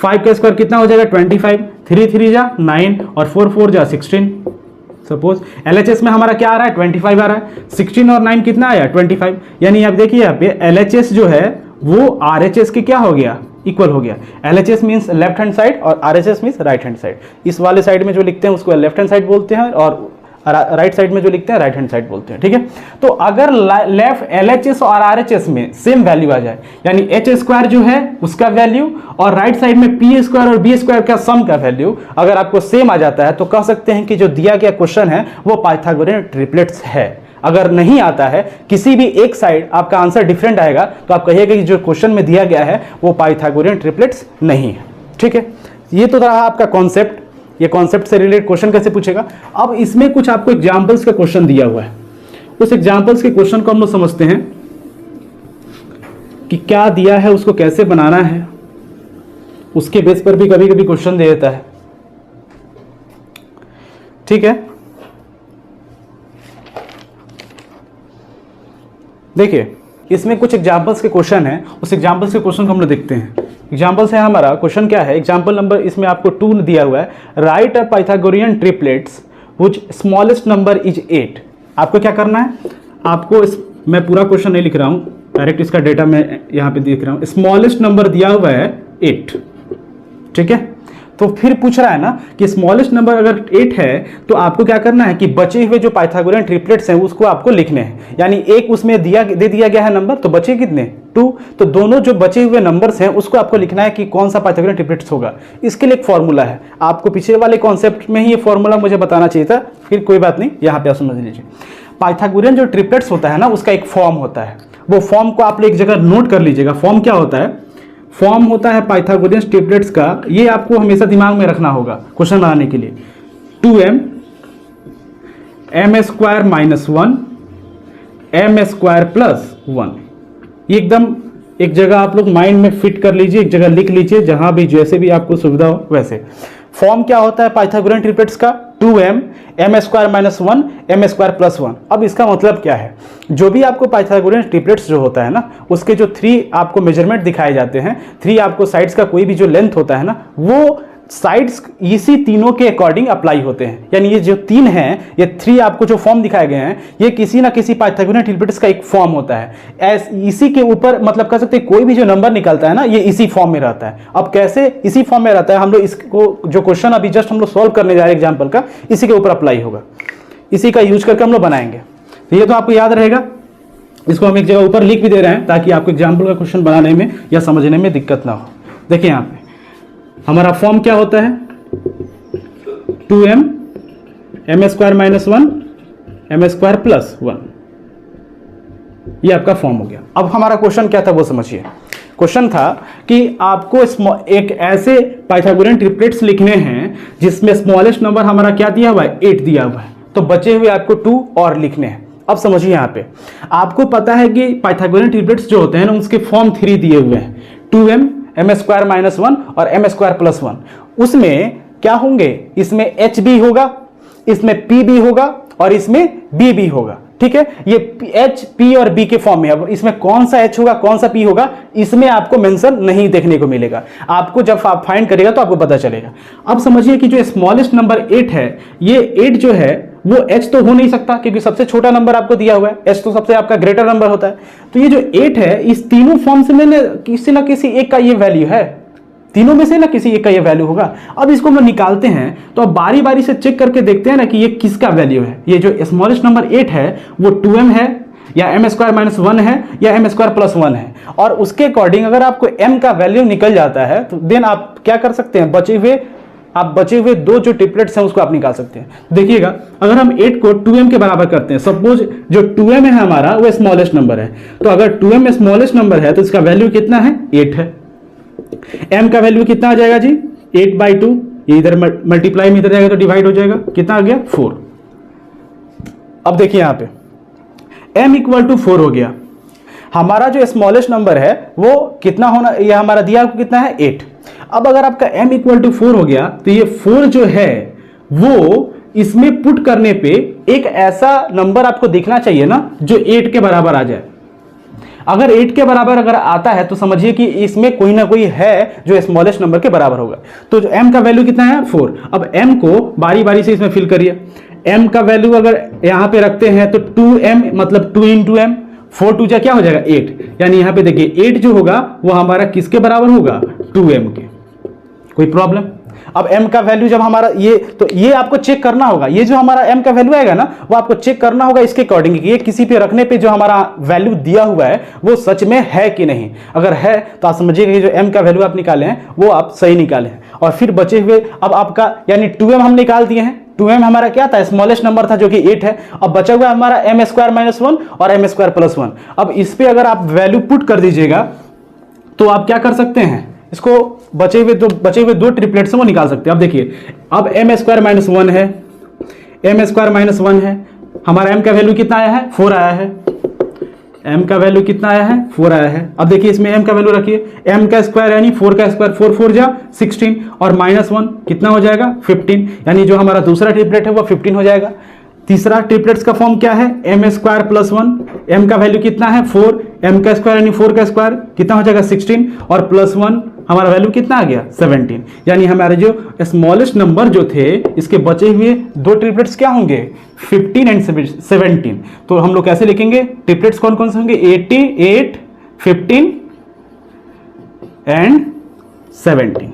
5 का स्क्वायर कितना हो जाएगा 25, 3 3 जा 9 और 4 4 जा 16। सपोज LHS में हमारा क्या आ रहा है 25 आ रहा है, 16 और 9 कितना आया 25, यानी आप देखिए यहाँ पे LHS जो है वो RHS के क्या हो गया इक्वल हो गया। LHS means left hand side और RHS means right hand side. इस वाले साइड में जो लिखते हैं उसको लेफ्ट हैंड साइड बोलते हैं और राइट साइड में जो लिखते हैं राइट हैंड साइड बोलते हैं, ठीक है। तो अगर लेफ्ट LHS और RHS में सेम वैल्यू आ जाए, यानी h स्क्वायर जो है उसका वैल्यू और राइट साइड में p स्क्वायर और b स्क्वायर का सम का वैल्यू अगर आपको सेम आ जाता है, तो कह सकते हैं कि जो दिया गया क्वेश्चन है वो पाइथागोरियन ट्रिपलेट्स है। अगर नहीं आता है, किसी भी एक साइड आपका आंसर डिफरेंट आएगा, तो आप कहिएगा कि जो क्वेश्चन में दिया गया है वो पाइथागोरियन ट्रिपलेट्स नहीं है, ठीक है। ये तो रहा आपका कॉन्सेप्ट, ये कॉन्सेप्ट से रिलेटेड क्वेश्चन कैसे पूछेगा। अब इसमें कुछ आपको एग्जांपल्स का क्वेश्चन दिया हुआ है, उस एग्जांपल्स के क्वेश्चन को हम लोग समझते हैं कि क्या दिया है, उसको कैसे बनाना है, उसके बेस पर भी कभी कभी क्वेश्चन दे देता है, ठीक है। देखिए इसमें कुछ एग्जांपल्स के क्वेश्चन हैं, उस एग्जांपल्स के क्वेश्चन को हम लोग देखते हैं। एग्जांपल्स है हमारा, क्वेश्चन क्या है, एग्जांपल नंबर इसमें आपको 2 दिया हुआ है, right a Pythagorean triplets which smallest number is 8। आपको क्या करना है, आपको मैं पूरा क्वेश्चन नहीं लिख रहा हूं, डायरेक्ट इसका डेटा मैं यहां पे दिख रहा हूं। स्मॉलेस्ट नंबर दिया हुआ है 8, ठीक है। तो फिर पूछ रहा है ना कि स्मॉलेस्ट नंबर अगर 8 है तो आपको क्या करना है कि बचे हुए जो पाइथागोरियन ट्रिपलेट्स हैं उसको आपको लिखने हैं, यानी एक उसमें दे दिया गया है नंबर, तो बचे कितने 2, तो दोनों जो बचे हुए नंबर्स हैं उसको आपको लिखना है कि कौन सा पाइथागोरियन ट्रिपलेट्स होगा। इसके लिए एक फॉर्मूला है, आपको पिछले वाले कॉन्सेप्ट में ही ये फॉर्मूला मुझे बताना चाहिए था, फिर कोई बात नहीं, यहाँ पे आप समझ लीजिए। पाइथागोरियन जो ट्रिपलेट्स होता है ना उसका एक फॉर्म होता है, वो फॉर्म को आप एक जगह नोट कर लीजिएगा। फॉर्म क्या होता है, फॉर्म होता है पाइथागोरियन ट्रिपलेट्स का, ये आपको हमेशा दिमाग में रखना होगा क्वेश्चन बनाने के लिए। 2m m square minus 1 m square plus 1। ये एकदम एक जगह आप लोग माइंड में फिट कर लीजिए, एक जगह लिख लीजिए, जहां भी जैसे भी आपको सुविधा हो वैसे। फॉर्म क्या होता है पाइथागोरियन ट्रिपलेट्स का? 2m m square minus 1 m square plus 1। अब इसका मतलब क्या है? जो भी आपको पाइथागोरियन ट्रिपलेट्स जो होता है ना, उसके जो 3 आपको मेजरमेंट दिखाए जाते हैं, 3 आपको साइड्स का कोई भी जो लेंथ होता है ना, वो साइड्स इसी तीनों के अकॉर्डिंग अप्लाई होते हैं। यानी ये जो 3 हैं, ये 3 आपको जो फॉर्म दिखाए गए हैं, ये किसी ना किसी पाइथागोरियन ट्रिपलेट्स का एक फॉर्म होता है। इसी के ऊपर मतलब कह सकते हैं कोई भी जो नंबर निकलता है ना, ये इसी फॉर्म में रहता है। अब कैसे इसी फॉर्म में रहता है, हम लोग इसको जो क्वेश्चन अभी जस्ट हम लोग सॉल्व करने जा रहे हैं एग्जाम्पल का, इसी के ऊपर अप्लाई होगा, इसी का यूज करके हम लोग बनाएंगे। तो ये तो आपको याद रहेगा। इसको हम एक जगह ऊपर लिख भी दे रहे हैं ताकि आपको एग्जाम्पल का क्वेश्चन बनाने में या समझने में दिक्कत ना हो। देखिए यहाँ पे हमारा फॉर्म क्या होता है? 2m m square minus 1 m square plus 1। ये आपका फॉर्म हो गया। अब हमारा क्वेश्चन क्या था वो समझिए। क्वेश्चन था कि आपको एक ऐसे पाइथागोरियन ट्रिपलेट्स लिखने हैं जिसमें स्मॉलेस्ट नंबर हमारा क्या दिया हुआ है? 8 दिया हुआ है। तो बचे हुए आपको 2 और लिखने हैं। अब समझिए यहाँ पे आपको पता है कि पाइथागोरियन ट्रिपलेट्स जो होते हैं ना, उसके फॉर्म 3 दिए हुए हैं, 2m एम स्क्वायर माइनस 1 और एम स्क्वायर प्लस 1। उसमें क्या होंगे? इसमें h भी होगा, इसमें p भी होगा और इसमें b भी होगा। ठीक है, ये h, p और b के फॉर्म में है। इसमें कौन सा h होगा, कौन सा p होगा, इसमें आपको मेंशन नहीं देखने को मिलेगा। आपको जब आप फाइंड करेगा तो आपको पता चलेगा। अब समझिए कि जो स्मॉलेस्ट नंबर 8 है, ये 8 जो है वो h तो हो नहीं सकता क्योंकि सबसे छोटा नंबर आपको दिया हुआ है, h तो सबसे आपका ग्रेटर नंबर होता है। तो ये जो 8 है, इस तीनों फॉर्म से मैंने किसी ना किसी एक का ये वैल्यू है, तीनों में से ना किसी एक का ये वैल्यू होगा। अब इसको हम लोग निकालते हैं तो अब बारी बारी से चेक करके देखते हैं ना कि ये किसका वैल्यू है। ये जो स्मॉलेस्ट नंबर 8 है वो 2m है या एम स्क्वायर माइनस 1 है या एम स्क्वायर प्लस 1 है। और उसके अकॉर्डिंग अगर आपको m का वैल्यू निकल जाता है तो देन आप क्या कर सकते हैं? बचे हुए 2 जो ट्रिपलेट्स हैं उसको आप निकाल सकते हैं। देखिएगा, अगर हम 8 को 2m के बराबर करते हैं, सपोज जो 2m है हमारा वो स्मॉलेस्ट नंबर है, तो अगर 2m स्मॉलेस्ट नंबर है तो इसका वैल्यू कितना है? 8 है। m का वैल्यू कितना आ जाएगा जी? 8/2। ये इधर मल्टीप्लाई में इधर जाएगा तो डिवाइड हो जाएगा, कितना आ गया? 4। अब देखिए यहां पे m इक्वल टू 4 हो गया। हमारा जो स्मॉलेस्ट नंबर है वो कितना होना, ये हमारा दिया कितना है? 8। अब अगर आपका m इक्वल टू 4 हो गया तो ये 4 जो है वो इसमें पुट करने पे एक ऐसा नंबर आपको देखना चाहिए ना जो 8 के बराबर आ जाए। अगर 8 के बराबर अगर आता है तो समझिए कि इसमें कोई ना कोई है जो स्मॉलेस्ट नंबर के बराबर होगा। तो जो m का वैल्यू कितना है? 4। अब m को बारी बारी से इसमें फिल करिए। m का वैल्यू अगर यहां पे रखते हैं तो 2m मतलब 2 इंटू m, 4 2 जा क्या हो जाएगा? 8। यानी यहां पे देखिए 8 जो होगा वो हमारा किसके बराबर होगा? 2m के। कोई प्रॉब्लम? अब m का वैल्यू जब हमारा ये आपको चेक करना होगा, ये जो हमारा m का वैल्यू आएगा ना वो आपको चेक करना होगा इसके अकॉर्डिंग कि ये किसी पे रखने पे जो हमारा वैल्यू दिया हुआ है वो सच में है कि नहीं। अगर है तो आप समझिएगा कि जो m का वैल्यू आप निकाले हैं वो आप सही निकाले हैं। और फिर बचे हुए अब आपका यानी 2m हम निकाल दिए हैं। 2m हमारा क्या था? स्मॉलेस्ट नंबर था जो कि 8 है। अब बचा हुआ हमारा एम स्क्वायर माइनस 1 और एम स्क्वायर प्लस 1। अब इस पे अगर आप वैल्यू पुट कर दीजिएगा तो आप क्या कर सकते हैं? इसको बचे हुए 2 ट्रिपलेट्स हैं वो निकाल सकते हैं। अब देखिए, अब एम स्क्वायर माइनस 1 है, एम स्क्वायर माइनस 1 है, हमारा m का वैल्यू कितना आया है? 4 आया है। m का वैल्यू कितना आया है? 4 आया है। अब देखिए इसमें m का वैल्यू रखिए, m का स्क्वायर यानी 4 का स्क्वायर, 4 4 जा 16 और माइनस 1 कितना हो जाएगा? 15। यानी जो हमारा दूसरा ट्रिपलेट है वो 15 हो जाएगा। तीसरा ट्रिपलेट्स का फॉर्म क्या है? एम स्क्वायर प्लस 1, m का वैल्यू कितना है? 4, m का स्क्वायर यानी 4 का स्क्वायर कितना हो जाएगा? 16 और प्लस 1 हमारा वैल्यू कितना आ गया? 17। यानी हमारे जो स्मॉलेस्ट नंबर जो थे इसके बचे हुए 2 ट्रिपलेट्स क्या होंगे? 15 एंड 17। तो हम लोग कैसे लिखेंगे? ट्रिपलेट्स कौन कौन से होंगे? 88, 15 एंड 17।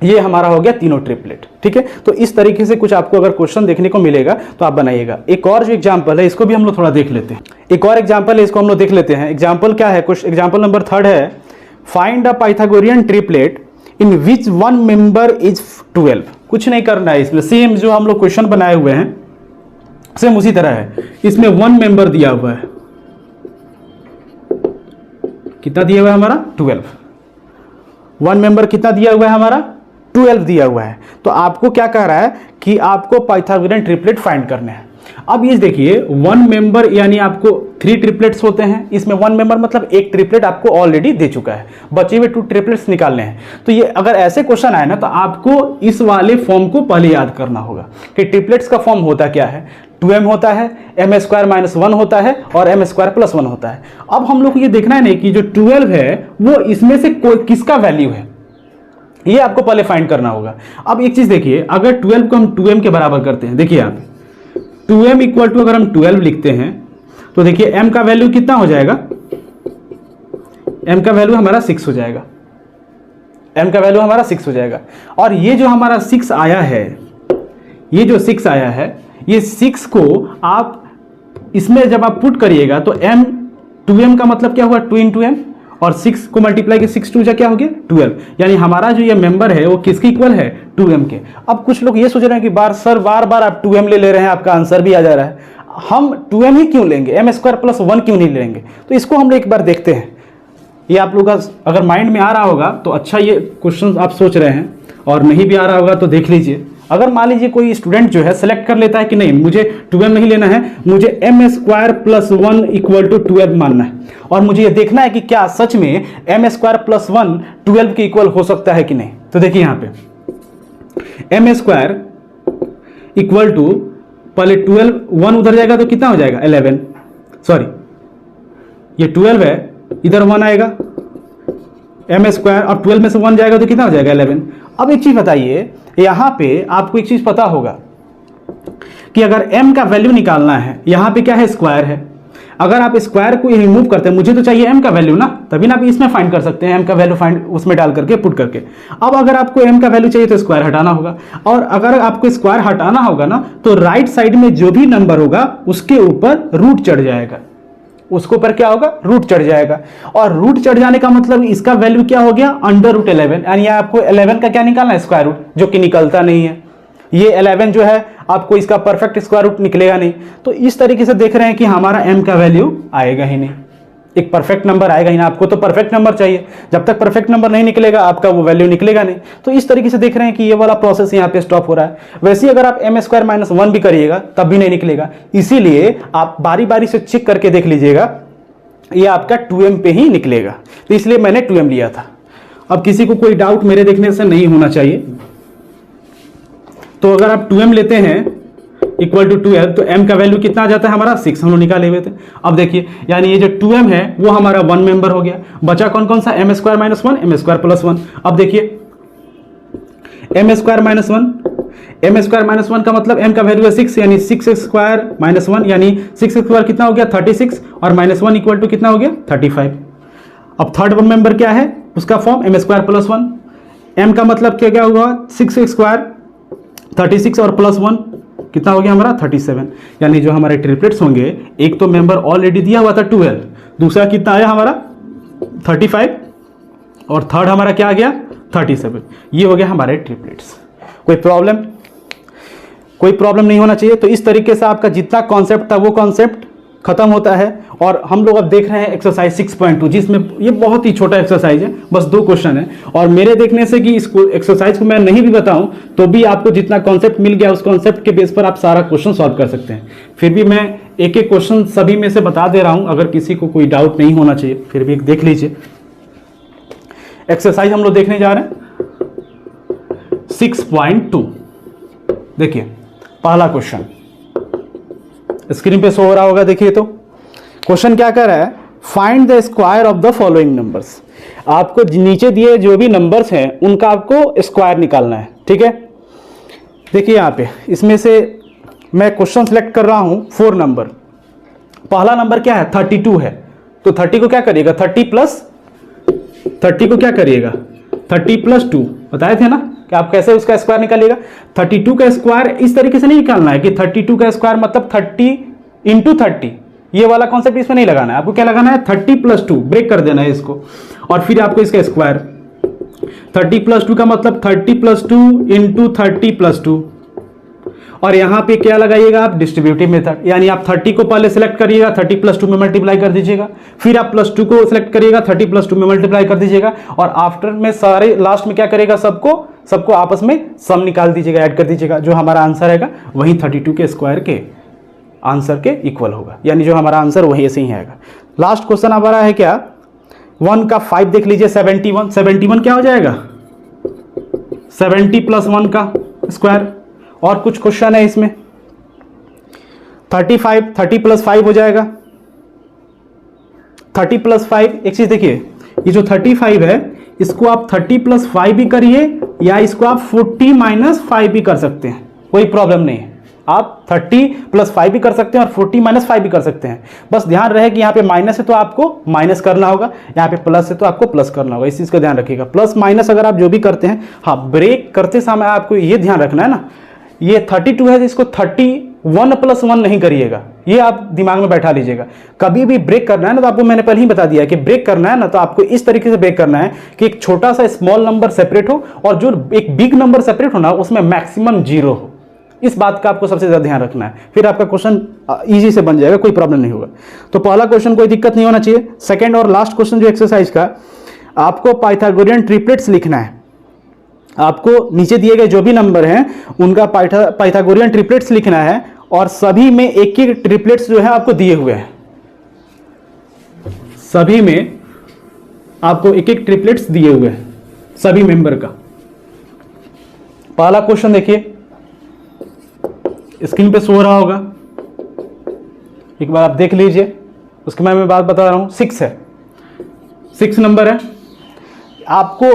ये हमारा हो गया तीनों ट्रिपलेट। ठीक है, तो इस तरीके से कुछ आपको अगर क्वेश्चन देखने को मिलेगा तो आप बनाइएगा। एक और जो एग्जांपल है इसको भी हम लोग थोड़ा देख लेते हैं। एक और एग्जांपल है, इसको हम लोग देख लेते हैं। एग्जांपल क्या है? कुछ एग्जांपल नंबर 3 है, find a Pythagorean triplet in which one member is 12। कुछ नहीं करना है इसमें, सेम जो हम लोग क्वेश्चन बनाए हुए हैं सेम उसी तरह है। इसमें 1 मेंबर दिया हुआ है, कितना दिया हुआ है हमारा? 12। 1 मेंबर कितना दिया हुआ है हमारा? 12 दिया हुआ है। तो आपको क्या कह रहा है कि आपको पाइथागोरियन ट्रिपलेट फाइंड करने हैं। अब ये देखिए, वन मेंबर यानी आपको 3 ट्रिपलेट्स होते हैं, इसमें वन मेंबर मतलब एक ट्रिपलेट आपको ऑलरेडी दे चुका है, बचे हुए 2 ट्रिपलेट्स निकालने हैं। तो ये अगर ऐसे क्वेश्चन आए ना तो आपको इस वाले फॉर्म को पहले याद करना होगा कि ट्रिपलेट्स का फॉर्म होता क्या है, 2m होता है, m² - 1 होता है और m² + 1 होता है। अब हम लोग को ये देखना है नहीं कि जो 12 है वो इसमें से कोई किसका वैल्यू है, ये आपको पहले फाइंड करना होगा। अब एक चीज देखिए, अगर 12 को हम 2m के बराबर करते हैं, देखिए आप 2m = अगर हम 12 लिखते हैं तो देखिए m का वैल्यू कितना हो जाएगा, m का वैल्यू हमारा 6 हो जाएगा, m का वैल्यू हमारा 6 हो जाएगा। और ये जो हमारा 6 आया है, ये जो 6 आया है, ये 6 को आप इसमें जब आप पुट करिएगा तो m 2m का मतलब क्या हुआ, 2 × m, और 6 को मल्टीप्लाई के 6 2 जा क्या हो गया 12, यानी हमारा जो ये मेंबर है वो किसके इक्वल है, 2m के। अब कुछ लोग ये सोच रहे हैं कि बार बार आप 2m ले रहे हैं, आपका आंसर भी आ जा रहा है, हम 2m ही क्यों लेंगे, m² + 1 क्यों नहीं लेंगे। तो इसको हम एक बार देखते हैं। ये आप लोग अगर माइंड में आ रहा होगा तो अच्छा, ये क्वेश्चन आप सोच रहे हैं, और नहीं भी आ रहा होगा तो देख लीजिए। अगर मान लीजिए कोई स्टूडेंट जो है सेलेक्ट कर लेता है कि नहीं मुझे 2m नहीं लेना है, मुझे m² + 1 = 12 मानना है, और मुझे ये देखना है कि क्या सच में m² + 1 12 के इक्वल हो सकता है कि नहीं। तो देखिए यहाँ पे m² = पहले 12, 1 उधर जाएगा तो कितना हो जाएगा 11, सॉरी ये 12 है, इधर 1 आएगा, m², और 12 में से 1 जाएगा तो कितना हो जाएगा 11। अब एक चीज बताइए, यहां पे आपको एक चीज पता होगा कि अगर m का वैल्यू निकालना है, यहां पे क्या है, स्क्वायर है, अगर आप स्क्वायर को रिमूव करते हैं, मुझे तो चाहिए m का वैल्यू ना, तभी ना आप इसमें फाइंड कर सकते हैं, m का वैल्यू फाइंड उसमें डाल करके पुट करके। अब अगर आपको m का वैल्यू चाहिए तो स्क्वायर हटाना होगा, और अगर आपको स्क्वायर हटाना होगा ना तो राइट साइड में जो भी नंबर होगा उसके ऊपर रूट चढ़ जाएगा, उसके ऊपर क्या होगा, रूट चढ़ जाएगा। और रूट चढ़ जाने का मतलब इसका वैल्यू क्या हो गया, √11, यानी आपको 11 का क्या निकालना है, स्क्वायर रूट, जो कि निकलता नहीं है। ये 11 जो है आपको इसका परफेक्ट स्क्वायर रूट निकलेगा नहीं। तो इस तरीके से देख रहे हैं कि हमारा m का वैल्यू आएगा ही नहीं, एक परफेक्ट नंबर आएगा ही ना। आपको तो परफेक्ट नंबर चाहिए, जब तक परफेक्ट नंबर नहीं निकलेगा आपका वो वैल्यू निकलेगा नहीं। तो इस तरीके से देख रहे हैं कि ये वाला प्रोसेस यहाँ पे स्टॉप हो रहा है। वैसे ही अगर आप m² - 1 भी करिएगा तब भी नहीं निकलेगा, इसीलिए आप बारी बारी से चेक करके देख लीजिएगा, ये आपका 2m पे ही निकलेगा। तो इसलिए मैंने 2m लिया था। अब किसी को कोई डाउट मेरे देखने से नहीं होना चाहिए। तो अगर आप 2m लेते हैं = 12 तो m का वैल्यू कितना आ जाता है हमारा 6, हम लोग निकाले हुए थे। अब देखिए, यानी ये जो 2m है वो हमारा 1 मेंबर हो गया। बचा कौन कौन सा, m² - 1, m² + 1। अब देखिए m² - 1, m² - 1 का मतलब m का वैल्यू है 6, यानी 6² - 1, यानी 6² कितना हो गया 36, और -1 = कितना हो गया 35। अब थर्ड मेंबर क्या है, उसका फॉर्म m² + 1, m का मतलब क्या हुआ 6² 36 और +1 कितना हो गया हमारा 37। यानी जो हमारे ट्रिपलेट्स होंगे, एक तो मेंबर ऑलरेडी दिया हुआ था 12, दूसरा कितना आया हमारा 35, और थर्ड हमारा क्या आ गया 37। ये हो गया हमारे ट्रिपलेट्स। कोई प्रॉब्लम नहीं होना चाहिए। तो इस तरीके से आपका जितना कॉन्सेप्ट था वो कॉन्सेप्ट खत्म होता है। और हम लोग अब देख रहे हैं एक्सरसाइज 6.2, जिसमें ये बहुत ही छोटा एक्सरसाइज है, बस 2 क्वेश्चन है। और मेरे देखने से कि इस एक्सरसाइज को मैं नहीं भी बताऊं तो भी आपको जितना कॉन्सेप्ट मिल गया, उस कॉन्सेप्ट के बेस पर आप सारा क्वेश्चन सॉल्व कर सकते हैं। फिर भी मैं एक एक क्वेश्चन सभी में से बता दे रहा हूं, अगर किसी को कोई डाउट नहीं होना चाहिए, फिर भी देख लीजिए। एक्सरसाइज हम लोग देखने जा रहे हैं 6.2। देखिए पहला क्वेश्चन स्क्रीन पे शो हो रहा होगा। देखिए तो क्वेश्चन क्या कर रहा है, find the square of the following numbers. आपको नीचे दिए जो भी नंबर्स हैं उनका आपको स्क्वायर निकालना है, ठीक है। देखिए यहाँ पे इसमें से मैं क्वेश्चन सेलेक्ट कर रहा हूं 4 नंबर। पहला नंबर क्या है 32 है, तो 30 को क्या करिएगा 30 को क्या करिएगा 30 + 2 बताए थे ना कि आप कैसे उसका स्क्वायर निकालिएगा। 32 का स्क्वायर इस तरीके से नहीं निकालना है कि 32 का स्क्वायर मतलब 30 × 30, ये वाला कॉन्सेप्ट इसमें नहीं लगाना है। आपको क्या लगाना है 30 + 2, ब्रेक कर देना है इसको, और फिर आपको इसका स्क्वायर 30 + 2 का मतलब 30 + 2 × 30 + 2, और यहाँ पे क्या लगाइएगा आप डिस्ट्रीब्यूटिव मेथड, यानी आप 30 को पहले सेलेक्ट करिएगा, 30 + 2 में मल्टीप्लाई कर दीजिएगा, फिर आप +2 को सेलेक्ट करिएगा, 30 + 2 में मल्टीप्लाई कर दीजिएगा, और आफ्टर में सारे लास्ट में क्या करेगा सबको आपस में सम निकाल दीजिएगा, ऐड कर दीजिएगा। जो हमारा आंसर आएगा वही 32 के स्क्वायर के आंसर के इक्वल होगा, यानी जो हमारा आंसर वही ऐसे ही आएगा। लास्ट क्वेश्चन अब आ रहा है क्या, 1 का 5 देख लीजिए, 71, 71 क्या हो जाएगा 70 + 1 का स्क्वायर। और कुछ क्वेश्चन है इसमें 35, 30 + 5 हो जाएगा 30 + 5। एक चीज देखिए, ये जो 35 है इसको आप 30 + 5 भी करिए या इसको आप 40 - 5 भी कर सकते हैं, कोई प्रॉब्लम नहीं है। आप 30 + 5 भी कर सकते हैं और 40 - 5 भी कर सकते हैं। बस ध्यान रहे कि यहाँ पे माइनस है तो आपको माइनस करना होगा, यहाँ पे प्लस है तो आपको प्लस करना होगा, इस चीज़ का ध्यान रखिएगा। प्लस माइनस अगर आप जो भी करते हैं, हाँ ब्रेक करते समय आपको ये ध्यान रखना है ना, ये 32 है तो इसको 31 + 1 नहीं करिएगा, ये आप दिमाग में बैठा लीजिएगा। कभी भी ब्रेक करना है ना, तो आपको मैंने पहले ही बता दिया है कि ब्रेक करना है ना तो आपको इस तरीके से ब्रेक करना है कि एक छोटा सा स्मॉल नंबर सेपरेट हो और जो एक बिग नंबर सेपरेट हो ना उसमें मैक्सिमम 0 हो। इस बात का आपको सबसे ज्यादा ध्यान रखना है, फिर आपका क्वेश्चन इजी से बन जाएगा, कोई प्रॉब्लम नहीं होगा। तो पहला क्वेश्चन कोई दिक्कत नहीं होना चाहिए। सेकंड और लास्ट क्वेश्चन जो एक्सरसाइज का, आपको पाइथागोरियन ट्रिपलेट्स लिखना है। आपको नीचे दिए गए जो भी नंबर हैं उनका पाइथागोरियन ट्रिपलेट्स लिखना है और सभी में एक एक ट्रिपलेट्स जो है आपको दिए हुए हैं, सभी में आपको एक एक ट्रिपलेट्स दिए हुए हैं सभी मेंबर का। पहला क्वेश्चन देखिए, स्क्रीन पे सो रहा होगा, एक बार आप देख लीजिए। उसके बाद मैं बात बता रहा हूं, 6 है, 6 नंबर है। आपको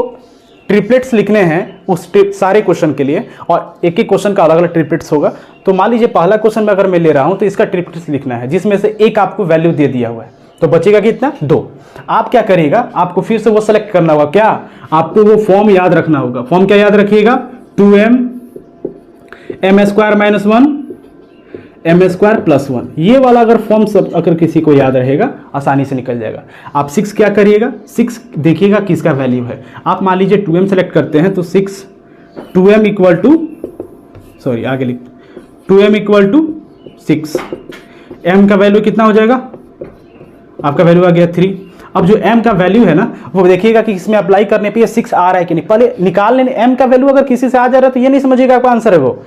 ट्रिपलेट्स लिखने हैं उस सारे क्वेश्चन के लिए और एक एक क्वेश्चन का अलग अलग ट्रिपलेट्स होगा। तो मान लीजिए पहला क्वेश्चन में अगर मैं ले रहा हूं तो इसका ट्रिपलेट्स लिखना है, जिसमें से एक आपको वैल्यू दे दिया हुआ है, तो बचेगा कितना 2। आप क्या करिएगा, आपको फिर से वो सेलेक्ट करना होगा, क्या आपको वो फॉर्म याद रखना होगा। फॉर्म क्या याद रखिएगा, 2m m² - 1 m² + 1, ये वाला अगर फॉर्म सब अगर किसी को याद रहेगा आसानी से निकल जाएगा। आप 6 क्या करिएगा, 6 देखिएगा किसका वैल्यू है। आप मान लीजिए 2m सेलेक्ट करते हैं तो 6 2m इक्वल टू, सॉरी आगे लिख, 2m इक्वल टू 6, m का वैल्यू कितना हो जाएगा, आपका वैल्यू आ गया 3। अब जो m का वैल्यू है ना वो देखिएगा कि इसमें अप्लाई करने पे ये 6 आ रहा है कि नहीं। पहले निकाल लेने, m का वैल्यू अगर किसी से आ जा रहा है तो ये नहीं समझिएगा आपका आंसर है वो।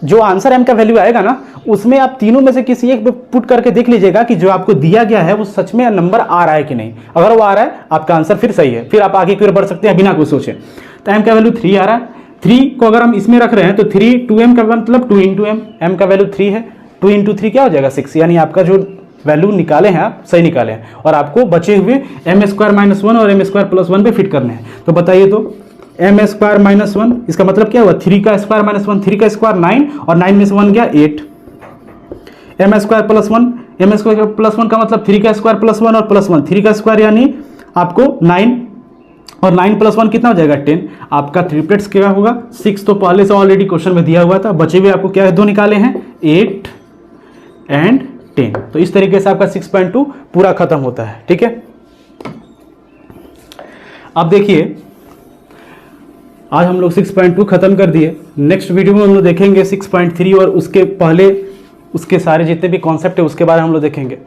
जो आंसर m का वैल्यू आएगा ना उसमें आप तीनों में से किसी एक पे पुट करके देख लीजिएगा कि जो आपको दिया गया है वो सच में नंबर आ रहा है कि नहीं। अगर वो आ रहा है आपका आंसर फिर सही है, फिर आप आगे की ओर बढ़ सकते हैं बिना कुछ सोचे। तो m का वैल्यू 3 आ रहा है, 3 को अगर हम इसमें रख रहे हैं तो 3 2m का मतलब 2 × m, m का वैल्यू 3 है, 2 × 3 क्या हो जाएगा 6, यानी आपका जो वैल्यू निकाले हैं आप सही निकाले हैं और आपको बचे हुए m² - 1 और m² + 1 पे फिट करने हैं। तो बताइए तो m² - 1 इसका मतलब क्या हुआ, 3 का स्क्वायर - 1, 3 का स्क्वायर 9 और 9 में से 1 गया 8। m² + 1, m² + 1 का मतलब 3 का स्क्वायर + 1 और +1, 3 का स्क्वायर यानी आपको 9 और 9 + 1 कितना हो जाएगा 10। आपका ट्रिपलेट्स क्या होगा 6, तो पहले से ऑलरेडी क्वेश्चन में दिया हुआ था। बचे हुए आपको क्या दो निकाले हैं 8 एंड 10। तो इस तरीके से आपका 6.2 पूरा खत्म होता है। ठीक है, अब देखिए आज हम लोग 6.2 खत्म कर दिए। नेक्स्ट वीडियो में हम लोग देखेंगे 6.3 और उसके पहले उसके सारे जितने भी कॉन्सेप्ट है उसके बारे में हम लोग देखेंगे।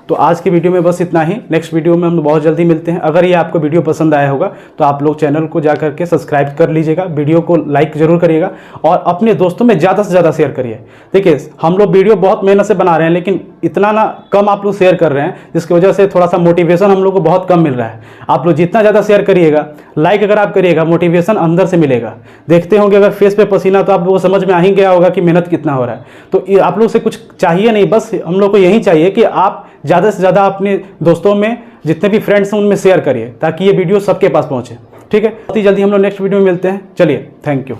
तो आज की वीडियो में बस इतना ही। नेक्स्ट वीडियो में हम लोग बहुत जल्दी मिलते हैं। अगर ये आपको वीडियो पसंद आया होगा तो आप लोग चैनल को जा करके सब्सक्राइब कर लीजिएगा, वीडियो को लाइक जरूर करिएगा और अपने दोस्तों में ज़्यादा से ज़्यादा शेयर करिए। देखिए हम लोग वीडियो बहुत मेहनत से बना रहे हैं लेकिन इतना ना कम आप लोग शेयर कर रहे हैं, जिसकी वजह से थोड़ा सा मोटिवेशन हम लोग को बहुत कम मिल रहा है। आप लोग जितना ज़्यादा शेयर करिएगा, लाइक अगर आप करिएगा, मोटिवेशन अंदर से मिलेगा। देखते होंगे अगर फेस पे पसीना तो आप लोगों को समझ में आ ही गया होगा कि मेहनत कितना हो रहा है। तो आप लोग से कुछ चाहिए नहीं, बस हम लोग को यही चाहिए कि आप ज़्यादा से ज़्यादा अपने दोस्तों में जितने भी फ्रेंड्स हैं उनमें शेयर करिए ताकि ये वीडियो सबके पास पहुंचे। ठीक है, बहुत ही जल्दी हम लोग नेक्स्ट वीडियो में मिलते हैं। चलिए, थैंक यू।